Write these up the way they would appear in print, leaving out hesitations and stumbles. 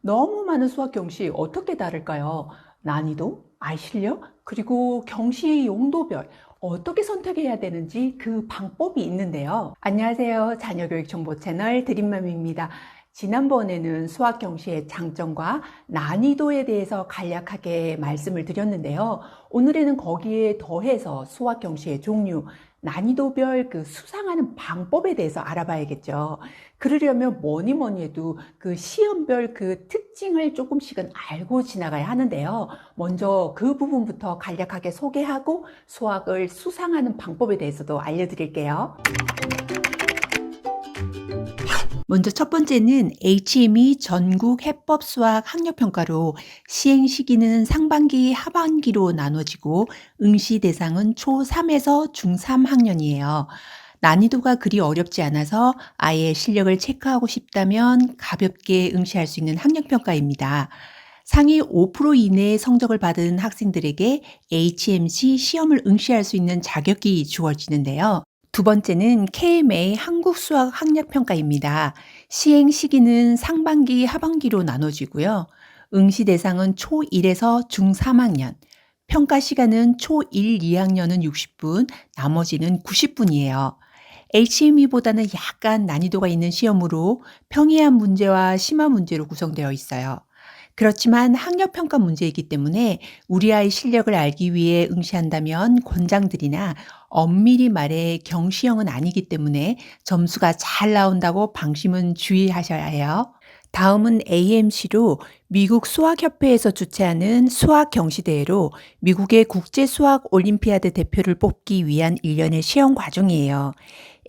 너무 많은 수학 경시 어떻게 다를까요? 난이도, 아이 실력, 그리고 경시 용도별 어떻게 선택해야 되는지 그 방법이 있는데요. 안녕하세요. 자녀교육 정보 채널 드림맘입니다. 지난번에는 수학 경시의 장점과 난이도에 대해서 간략하게 말씀을 드렸는데요. 오늘에는 거기에 더해서 수학 경시의 종류, 난이도별 그 수상하는 방법에 대해서 알아봐야겠죠. 그러려면 뭐니 해도 그 시험별 그 특징을 조금씩은 알고 지나가야 하는데요. 먼저 그 부분부터 간략하게 소개하고 수학을 수상하는 방법에 대해서도 알려드릴게요. 먼저 첫 번째는 HME 전국 해법 수학 학력 평가로 시행 시기는 상반기, 하반기로 나눠지고 응시 대상은 초3에서 중3 학년이에요. 난이도가 그리 어렵지 않아서 아이의 실력을 체크하고 싶다면 가볍게 응시할 수 있는 학력 평가입니다. 상위 5% 이내의 성적을 받은 학생들에게 HMC 시험을 응시할 수 있는 자격이 주어지는데요. 두 번째는 KMA 한국수학 학력평가입니다. 시행 시기는 상반기, 하반기로 나눠지고요. 응시 대상은 초1에서 중3학년, 평가 시간은 초1, 2학년은 60분, 나머지는 90분이에요. HME보다는 약간 난이도가 있는 시험으로 평이한 문제와 심화 문제로 구성되어 있어요. 그렇지만 학력평가 문제이기 때문에 우리 아이 실력을 알기 위해 응시한다면 권장들이나 엄밀히 말해 경시형은 아니기 때문에 점수가 잘 나온다고 방심은 주의하셔야 해요. 다음은 AMC로 미국 수학협회에서 주최하는 수학 경시대회로 미국의 국제수학 올림피아드 대표를 뽑기 위한 일련의 시험 과정이에요.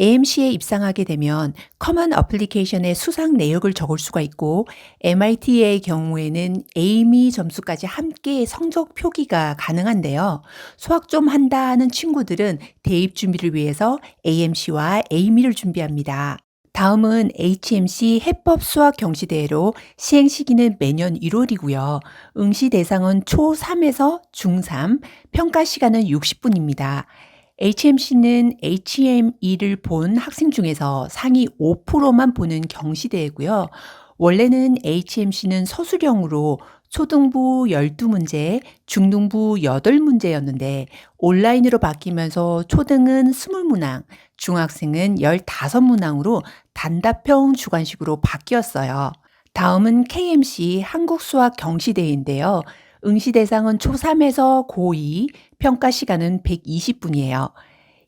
AMC에 입상하게 되면 커먼 어플리케이션에 수상 내역을 적을 수가 있고 MIT의 경우에는 에이미 점수까지 함께 성적 표기가 가능한데요. 수학 좀 한다 하는 친구들은 대입 준비를 위해서 AMC와 에이미를 준비합니다. 다음은 HMC 해법 수학 경시대회로 시행 시기는 매년 1월이고요. 응시 대상은 초3에서 중3, 평가 시간은 60분입니다. HMC는 HME를 본 학생 중에서 상위 5%만 보는 경시대회고요. 원래는 HMC는 서술형으로 초등부 12문제, 중등부 8문제였는데 온라인으로 바뀌면서 초등은 20문항, 중학생은 15문항으로 단답형 주관식으로 바뀌었어요. 다음은 KMC 한국수학 경시대회인데요. 응시 대상은 초3에서 고2, 평가 시간은 120분이에요.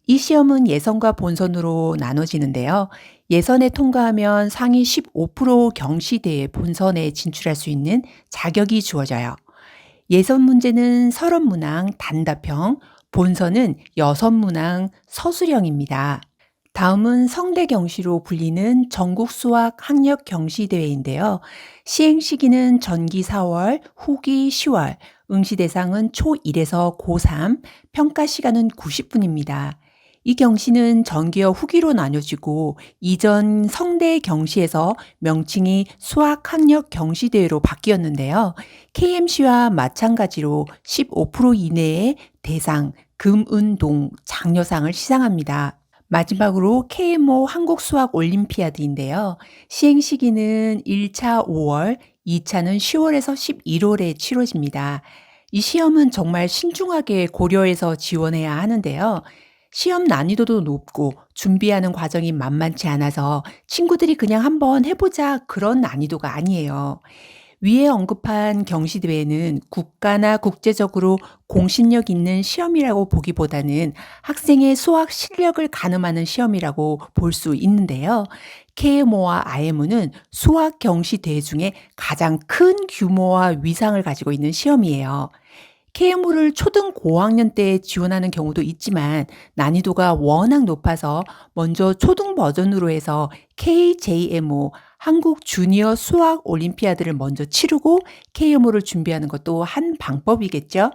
이 시험은 예선과 본선으로 나눠지는데요. 예선에 통과하면 상위 15% 경시대회 본선에 진출할 수 있는 자격이 주어져요. 예선 문제는 30문항 단답형, 본선은 6문항 서술형입니다. 다음은 성대 경시로 불리는 전국 수학 학력 경시대회인데요. 시행 시기는 전기 4월, 후기 10월, 응시 대상은 초1에서 고3, 평가 시간은 90분입니다. 이 경시는 전기와 후기로 나뉘어지고 이전 성대 경시에서 명칭이 수학 학력 경시대회로 바뀌었는데요. KMC와 마찬가지로 15% 이내의 대상, 금, 은, 동, 장려상을 시상합니다. 마지막으로 KMO 한국수학 올림피아드인데요. 시행 시기는 1차 5월, 2차는 10월에서 11월에 치러집니다. 이 시험은 정말 신중하게 고려해서 지원해야 하는데요. 시험 난이도도 높고 준비하는 과정이 만만치 않아서 친구들이 그냥 한번 해보자 그런 난이도가 아니에요. 위에 언급한 경시대회는 국가나 국제적으로 공신력 있는 시험이라고 보기보다는 학생의 수학 실력을 가늠하는 시험이라고 볼 수 있는데요. KMO와 IMO는 수학 경시대회 중에 가장 큰 규모와 위상을 가지고 있는 시험이에요. KMO를 초등 고학년 때 지원하는 경우도 있지만 난이도가 워낙 높아서 먼저 초등 버전으로 해서 KJMO 한국 주니어 수학 올림피아드를 먼저 치르고 KMO를 준비하는 것도 한 방법이겠죠.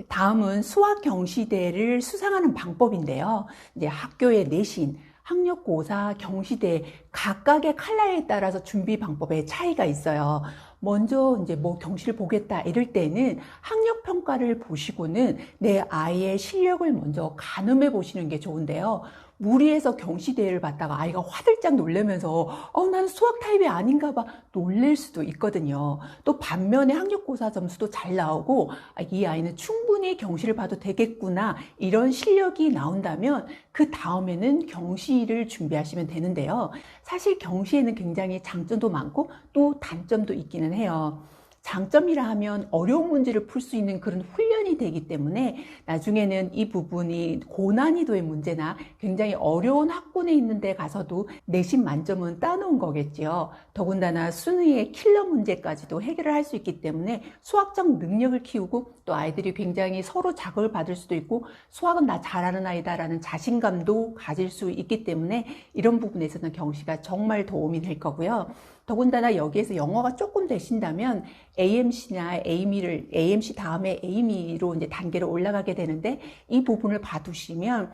다음은 수학 경시대를 수상하는 방법인데요. 이제 학교의 내신, 학력고사, 경시대 각각의 칼라에 따라서 준비 방법에 차이가 있어요. 먼저 이제 뭐 경시를 보겠다 이럴 때는 학력 평가를 보시고는 내 아이의 실력을 먼저 가늠해 보시는 게 좋은데요. 무리해서 경시대회를 봤다가 아이가 화들짝 놀라면서 나는 수학 타입이 아닌가 봐 놀랄 수도 있거든요. 또 반면에 학력고사 점수도 잘 나오고 이 아이는 충분히 경시를 봐도 되겠구나 이런 실력이 나온다면 그 다음에는 경시를 준비하시면 되는데요. 사실 경시에는 굉장히 장점도 많고 또 단점도 있기는 해요. 장점이라 하면 어려운 문제를 풀 수 있는 그런 훈련이 되기 때문에 나중에는 이 부분이 고난이도의 문제나 굉장히 어려운 학군에 있는 데 가서도 내신 만점은 따놓은 거겠죠. 더군다나 순위의 킬러 문제까지도 해결을 할 수 있기 때문에 수학적 능력을 키우고 또 아이들이 굉장히 서로 자극을 받을 수도 있고 수학은 나 잘하는 아이다라는 자신감도 가질 수 있기 때문에 이런 부분에서는 경시가 정말 도움이 될 거고요. 더군다나 여기에서 영어가 조금 되신다면 AMC나 AMC 다음에 AME로 이제 단계로 올라가게 되는데 이 부분을 봐두시면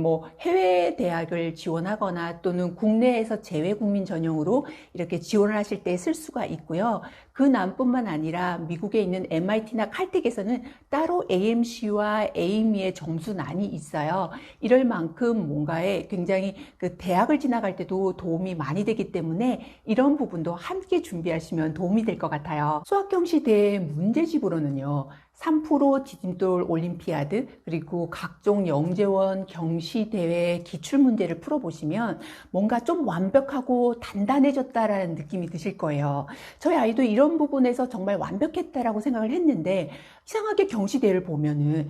뭐 해외 대학을 지원하거나 또는 국내에서 재외국민 전형으로 이렇게 지원을 하실 때 쓸 수가 있고요. 그 난뿐만 아니라 미국에 있는 MIT나 칼텍에서는 따로 AMC와 AME의 점수난이 있어요. 이럴 만큼 뭔가에 굉장히 그 대학을 지나갈 때도 도움이 많이 되기 때문에 이런 부분도 함께 준비하시면 도움이 될 것 같아요. 수학경시대회 문제집으로는요. 3프로 디딤돌 올림피아드 그리고 각종 영재원 경시대회 기출문제를 풀어보시면 뭔가 좀 완벽하고 단단해졌다라는 느낌이 드실 거예요. 저희 아이도 이런 부분에서 정말 완벽했다라고 생각을 했는데 이상하게 경시대회를 보면은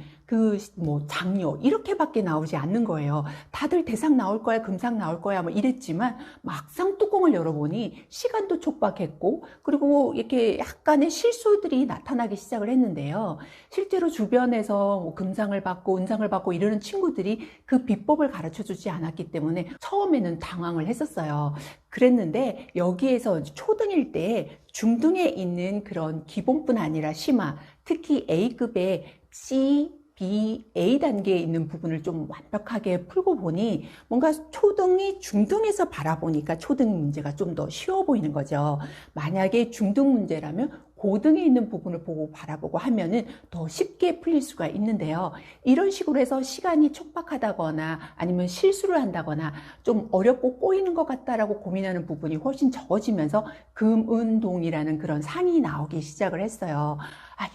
장려 이렇게밖에 나오지 않는 거예요. 다들 대상 나올 거야, 금상 나올 거야 뭐 이랬지만 막상 뚜껑을 열어보니 시간도 촉박했고 그리고 이렇게 약간의 실수들이 나타나기 시작을 했는데요. 실제로 주변에서 뭐 금상을 받고 은상을 받고 이러는 친구들이 그 비법을 가르쳐 주지 않았기 때문에 처음에는 당황을 했었어요. 그랬는데 여기에서 초등일 때 중등에 있는 그런 기본뿐 아니라 심화, 특히 A급의 C, B, A 단계에 있는 부분을 좀 완벽하게 풀고 보니 뭔가 초등이 중등에서 바라보니까 초등 문제가 좀 더 쉬워 보이는 거죠. 만약에 중등 문제라면 고등에 있는 부분을 보고 바라보고 하면은 더 쉽게 풀릴 수가 있는데요. 이런 식으로 해서 시간이 촉박하다거나 아니면 실수를 한다거나 좀 어렵고 꼬이는 것 같다라고 고민하는 부분이 훨씬 적어지면서 금은동이라는 그런 상이 나오기 시작을 했어요.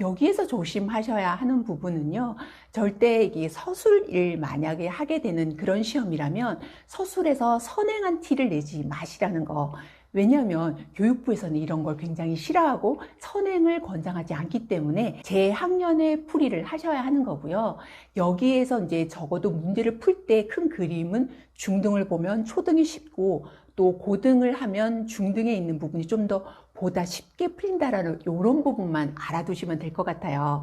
여기에서 조심하셔야 하는 부분은요. 절대 이게 서술을 만약에 하게 되는 그런 시험이라면 서술에서 선행한 티를 내지 마시라는 거. 왜냐하면 교육부에서는 이런 걸 굉장히 싫어하고 선행을 권장하지 않기 때문에 재학년에 풀이를 하셔야 하는 거고요. 여기에서 이제 적어도 문제를 풀 때 큰 그림은 중등을 보면 초등이 쉽고 또 고등을 하면 중등에 있는 부분이 좀 더 보다 쉽게 풀린다라는 이런 부분만 알아두시면 될 것 같아요.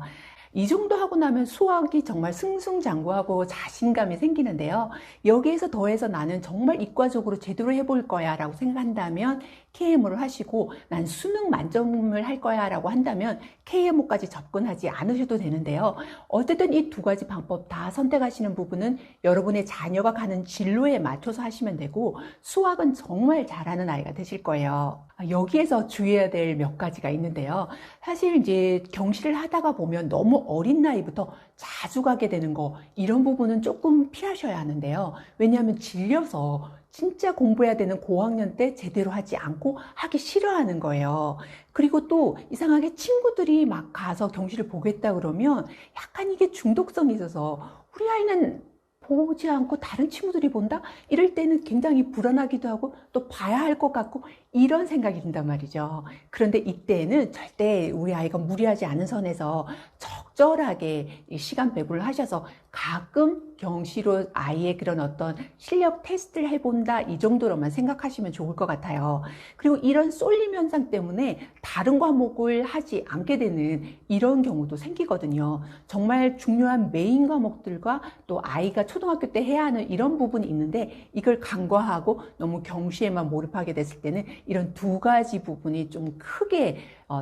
이 정도 하고 나면 수학이 정말 승승장구하고 자신감이 생기는데요. 여기에서 더해서 나는 정말 이과적으로 제대로 해볼 거야 라고 생각한다면 KMO를 하시고 난 수능 만점을 할 거야 라고 한다면 KMO까지 접근하지 않으셔도 되는데요. 어쨌든 이 두 가지 방법 다 선택하시는 부분은 여러분의 자녀가 가는 진로에 맞춰서 하시면 되고 수학은 정말 잘하는 아이가 되실 거예요. 여기에서 주의해야 될 몇 가지가 있는데요. 사실 이제 경시를 하다가 보면 너무 어린 나이부터 자주 가게 되는 거 이런 부분은 조금 피하셔야 하는데요. 왜냐하면 질려서 진짜 공부해야 되는 고학년 때 제대로 하지 않고 하기 싫어하는 거예요. 그리고 또 이상하게 친구들이 막 가서 경시를 보겠다 그러면 약간 이게 중독성이 있어서 우리 아이는 보지 않고 다른 친구들이 본다? 이럴 때는 굉장히 불안하기도 하고 또 봐야 할 것 같고 이런 생각이 든단 말이죠. 그런데 이때는 절대 우리 아이가 무리하지 않은 선에서 적절하게 시간 배분을 하셔서 가끔 경시로 아이의 그런 어떤 실력 테스트를 해본다 이 정도로만 생각하시면 좋을 것 같아요. 그리고 이런 쏠림 현상 때문에 다른 과목을 하지 않게 되는 이런 경우도 생기거든요. 정말 중요한 메인 과목들과 또 아이가 초등학교 때 해야 하는 이런 부분이 있는데 이걸 간과하고 너무 경시에만 몰입하게 됐을 때는 이런 두 가지 부분이 좀 크게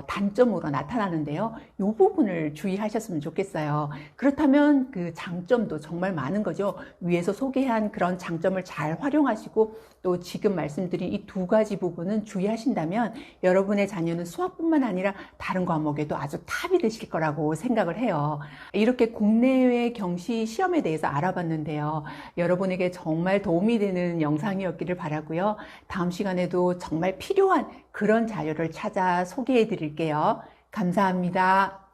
단점으로 나타나는데요. 이 부분을 주의하셨으면 좋겠어요. 그렇다면 그 장점도 정말 많은 거죠. 위에서 소개한 그런 장점을 잘 활용하시고 또 지금 말씀드린 이 두 가지 부분은 주의하신다면 여러분의 자녀는 수학뿐만 아니라 다른 과목에도 아주 탑이 되실 거라고 생각을 해요. 이렇게 국내외 경시 시험에 대해서 알아봤는데요. 여러분에게 정말 도움이 되는 영상이었기를 바라고요. 다음 시간에도 정말 필요한 그런 자료를 찾아 소개해 드릴게요. 감사합니다.